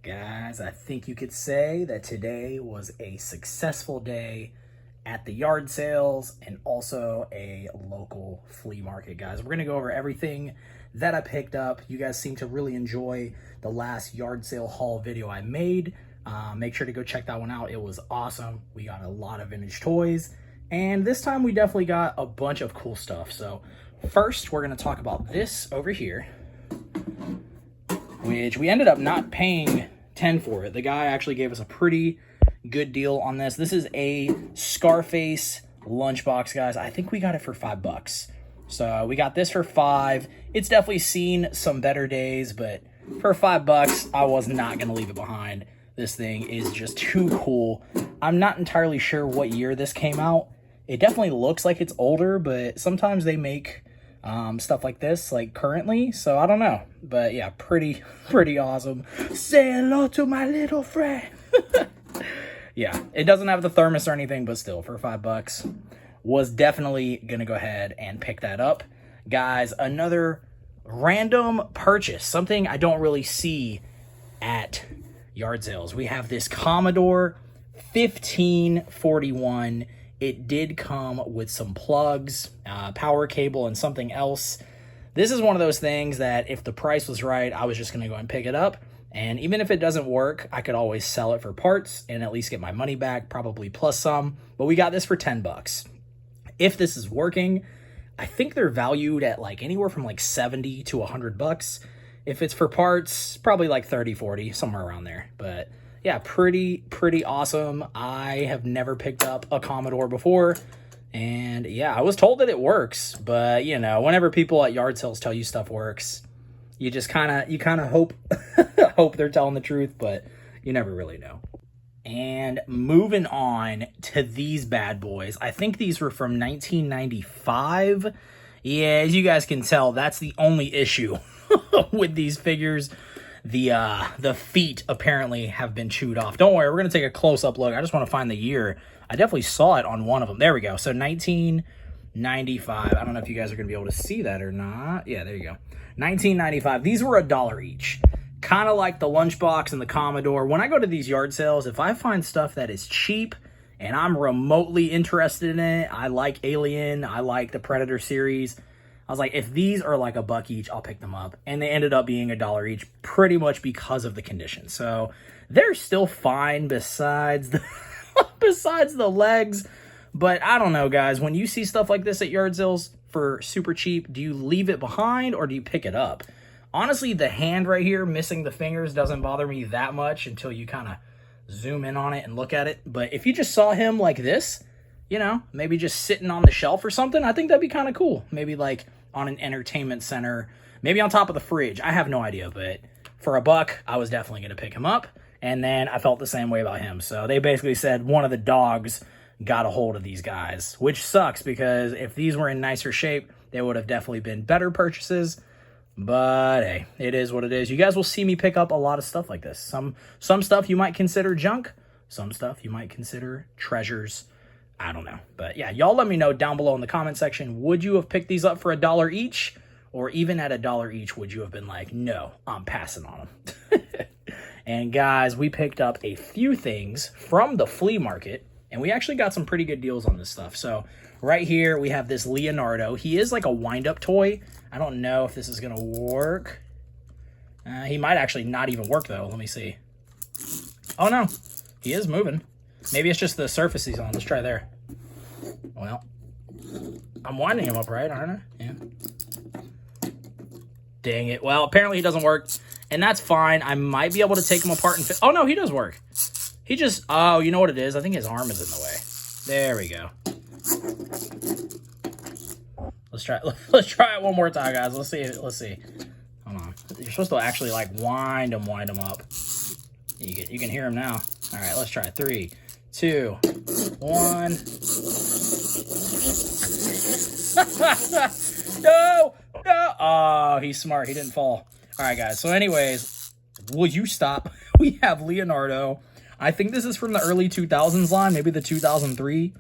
Guys, I think you could say that today was a successful day at the yard sales and also a local flea market, guys. We're going to go over everything that I picked up. You guys seem to really enjoy the last yard sale haul video I made. Make sure to go check that one out. It was awesome. We got a lot of vintage toys, and this time we definitely got a bunch of cool stuff. So first, we're going to talk about this over here, which we ended up not paying 10 for it. The guy actually gave us a pretty good deal on this. This is a Scarface lunchbox, guys. I think we got it for $5. So we got this for $5. It's definitely seen some better days, but for $5, I was not going to leave it behind. This thing is just too cool. I'm not entirely sure what year this came out. It definitely looks like it's older, but sometimes they make stuff like this like currently, so I don't know. But yeah, pretty awesome. Say hello to my little friend. Yeah, it doesn't have the thermos or anything, but still, for $5, was definitely gonna go ahead and pick that up. Guys, another random purchase, something I don't really see at yard sales. We have this Commodore 1541. It did come with some plugs, power cable, and something else. This is one of those things that if the price was right, I was just going to go and pick it up. And even if it doesn't work, I could always sell it for parts and at least get my money back, probably plus some. But we got this for $10. If this is working, I think they're valued at like anywhere from like 70 to $100. If it's for parts, probably like 30, 40, somewhere around there. But yeah, pretty awesome. I have never picked up a Commodore before, and yeah, I was told that it works, but you know, whenever people at yard sales tell you stuff works, you just kind of hope hope they're telling the truth, but you never really know. And moving on to these bad boys, I think these were from 1995. Yeah, as you guys can tell, that's the only issue with these figures. The feet apparently have been chewed off. Don't worry, we're going to take a close-up look. I just want to find the year. I definitely saw it on one of them. There we go. So 1995. I don't know if you guys are going to be able to see that or not. Yeah, there you go. 1995. These were $1 each. Kind of like the lunchbox and the Commodore. When I go to these yard sales, if I find stuff that is cheap and I'm remotely interested in it, I like Alien, I like the Predator series, I was like, if these are like $1 each, I'll pick them up. And they ended up being $1 each, pretty much because of the condition. So they're still fine besides the, besides the legs. But I don't know, guys. When you see stuff like this at yard sales for super cheap, do you leave it behind or do you pick it up? Honestly, the hand right here, missing the fingers, doesn't bother me that much until you kind of zoom in on it and look at it. But if you just saw him like this, you know, maybe just sitting on the shelf or something, I think that'd be kind of cool. Maybe like on an entertainment center, maybe on top of the fridge. I have no idea, but for $1, I was definitely going to pick him up. And then I felt the same way about him. So they basically said one of the dogs got a hold of these guys, which sucks because if these were in nicer shape, they would have definitely been better purchases. But hey, it is what it is. You guys will see me pick up a lot of stuff like this. Some stuff you might consider junk. Some stuff you might consider treasures. I don't know. But yeah, y'all let me know down below in the comment section. Would you have picked these up for $1 each? Or even at $1 each, would you have been like, no, I'm passing on them? And guys, we picked up a few things from the flea market. And we actually got some pretty good deals on this stuff. So right here, we have this Leonardo. He is like a wind-up toy. I don't know if this is going to work. He might actually not even work, though. Let me see. Oh, no. He is moving. Maybe it's just the surface he's on. Let's try there. Well, I'm winding him up right, aren't I? Yeah. Dang it. Well, apparently he doesn't work, and that's fine. I might be able to take him apart and fit. Oh, no, he does work. He just... Oh, you know what it is? I think his arm is in the way. There we go. Let's try it one more time, guys. Let's see. Hold on. You're supposed to actually, like, wind him up. You can hear him now. All right, let's try it. 3, 2, 1. No! Oh, he's smart. He didn't fall. All right, guys. So anyways, will you stop? We have Leonardo. I think this is from the early 2000s line, maybe the 2003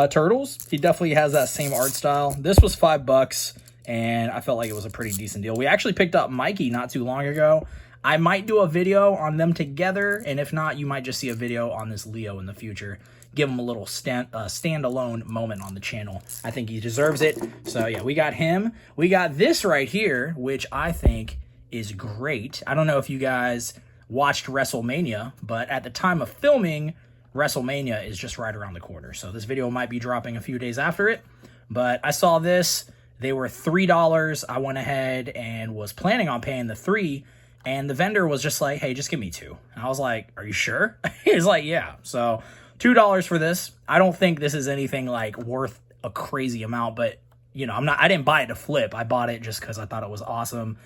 Turtles. He definitely has that same art style. This was $5, and I felt like it was a pretty decent deal. We actually picked up Mikey not too long ago. I might do a video on them together, and if not, you might just see a video on this Leo in the future. Give him a little standalone moment on the channel. I think he deserves it. So yeah, we got him. We got this right here, which I think is great. I don't know if you guys watched WrestleMania, but at the time of filming, WrestleMania is just right around the corner. So this video might be dropping a few days after it, but I saw this. They were $3. I went ahead and was planning on paying the $3, and the vendor was just like, hey, just give me 2. And I was like, are you sure? He's like, yeah. So $2 for this. I don't think this is anything like worth a crazy amount, but you know, I didn't buy it to flip. I bought it just because I thought it was awesome.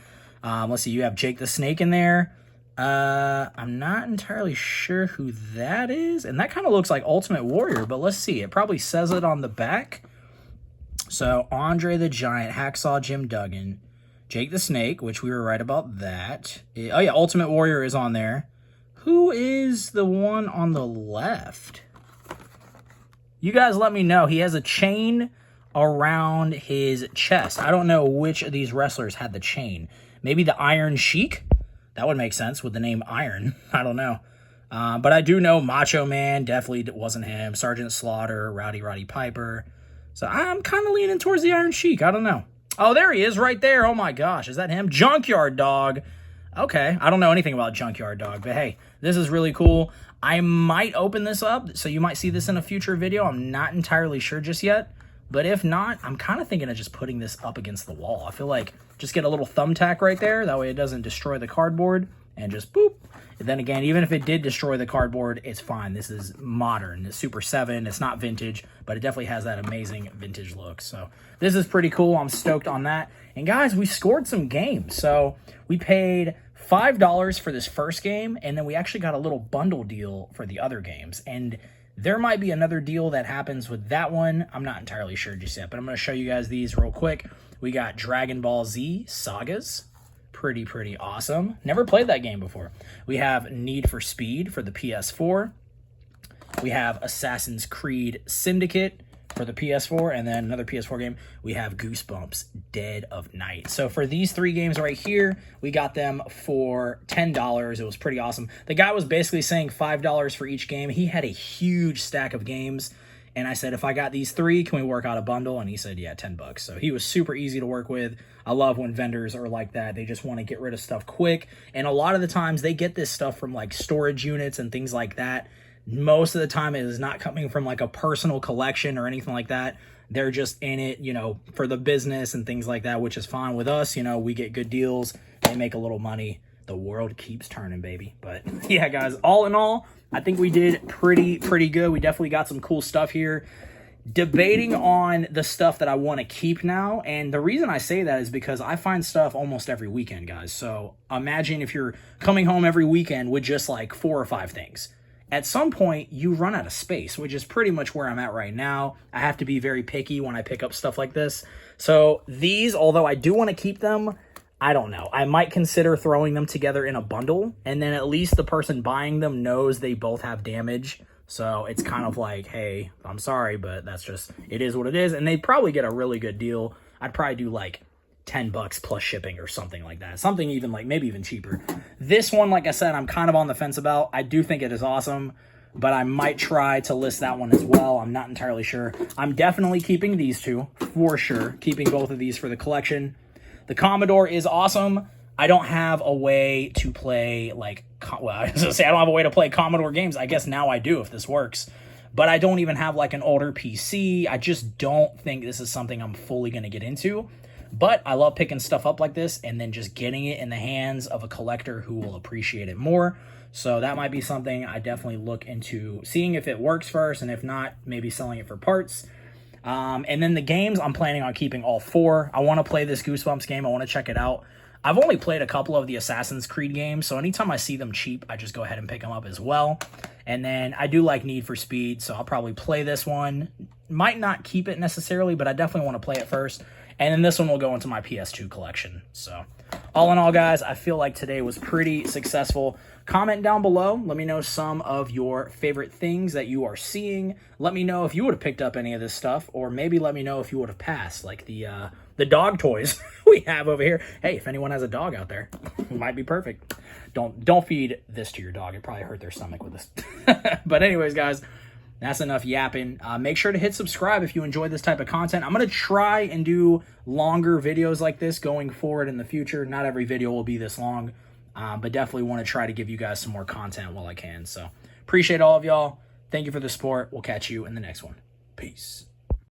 Let's see, you have Jake the Snake in there. I'm not entirely sure who that is, and that kind of looks like Ultimate Warrior, but let's see. It probably says it on the back. So Andre the Giant, Hacksaw Jim Duggan, Jake the Snake, which we were right about that. Oh yeah, Ultimate Warrior is on there. Who is the one on the left? You guys let me know. He has a chain around his chest. I don't know which of these wrestlers had the chain. Maybe the Iron Sheik? That would make sense with the name Iron. I don't know. But I do know Macho Man definitely wasn't him. Sergeant Slaughter, Roddy Piper. So I'm kind of leaning towards the Iron Sheik. I don't know. Oh, there he is right there. Oh my gosh. Is that him? Junkyard Dog. Okay. I don't know anything about Junkyard Dog, but hey, this is really cool. I might open this up, so you might see this in a future video. I'm not entirely sure just yet. But if not, I'm kind of thinking of just putting this up against the wall. I feel like just get a little thumbtack right there. That way it doesn't destroy the cardboard. And just boop. And then again, even if it did destroy the cardboard, it's fine. This is modern. It's Super 7. It's not vintage, but it definitely has that amazing vintage look. So this is pretty cool. I'm stoked on that. And guys, we scored some games. So we paid $5 for this first game, and then we actually got a little bundle deal for the other games. And there might be another deal that happens with that one. I'm not entirely sure just yet, but I'm going to show you guys these real quick. We got Dragon Ball Z Sagas. Pretty awesome. Never played that game before. We have Need for Speed for the PS4. We have Assassin's Creed Syndicate for the PS4, and then another PS4 game. We have Goosebumps Dead of Night. So for these 3 games right here, we got them for $10. It was pretty awesome. The guy was basically saying $5 for each game. He had a huge stack of games, and I said, if I got these 3, can we work out a bundle? And he said, yeah, $10. So he was super easy to work with. I love when vendors are like that. They just want to get rid of stuff quick. And a lot of the times they get this stuff from like storage units and things like that. Most of the time it is not coming from like a personal collection or anything like that. They're just in it, you know, for the business and things like that, which is fine with us. You know, we get good deals. They make a little money. The world keeps turning, baby. But yeah, guys, all in all, I think we did pretty good. We definitely got some cool stuff here. Debating on the stuff that I want to keep now, and the reason I say that is because I find stuff almost every weekend, guys. So imagine if you're coming home every weekend with just like 4 or 5 things. At some point, you run out of space, which is pretty much where I'm at right now. I have to be very picky when I pick up stuff like this. So these, although I do want to keep them, I don't know. I might consider throwing them together in a bundle, and then at least the person buying them knows they both have damage. So it's kind of like, hey, I'm sorry, but that's just, it is what it is. And they'd probably get a really good deal. I'd probably do like $10 plus shipping or something like that. Something even like, maybe even cheaper. This one, like I said, I'm kind of on the fence about. I do think it is awesome, but I might try to list that one as well. I'm not entirely sure. I'm definitely keeping these 2 for sure. Keeping both of these for the collection. The Commodore is awesome. I don't have a way to play like, well, I was gonna say I don't have a way to play Commodore games. I guess now I do if this works. But I don't even have like an older PC. I just don't think this is something I'm fully going to get into. But I love picking stuff up like this and then just getting it in the hands of a collector who will appreciate it more. So that might be something I definitely look into seeing if it works first, and if not, maybe selling it for parts. And then the games, I'm planning on keeping all 4. I want to play this Goosebumps game. I want to check it out. I've only played a couple of the Assassin's Creed games, so anytime I see them cheap, I just go ahead and pick them up as well. And then I do like Need for Speed, so I'll probably play this one. Might not keep it necessarily, but I definitely want to play it first. And then this one will go into my PS2 collection. So all in all, guys, I feel like today was pretty successful. Comment down below. Let me know some of your favorite things that you are seeing. Let me know if you would have picked up any of this stuff, or maybe let me know if you would have passed, like the the dog toys we have over here. Hey, if anyone has a dog out there, it might be perfect. Don't feed this to your dog. It probably hurt their stomach with this. But anyways, guys, that's enough yapping. Make sure to hit subscribe if you enjoy this type of content. I'm going to try and do longer videos like this going forward in the future. Not every video will be this long, but definitely want to try to give you guys some more content while I can. So appreciate all of y'all. Thank you for the support. We'll catch you in the next one. Peace.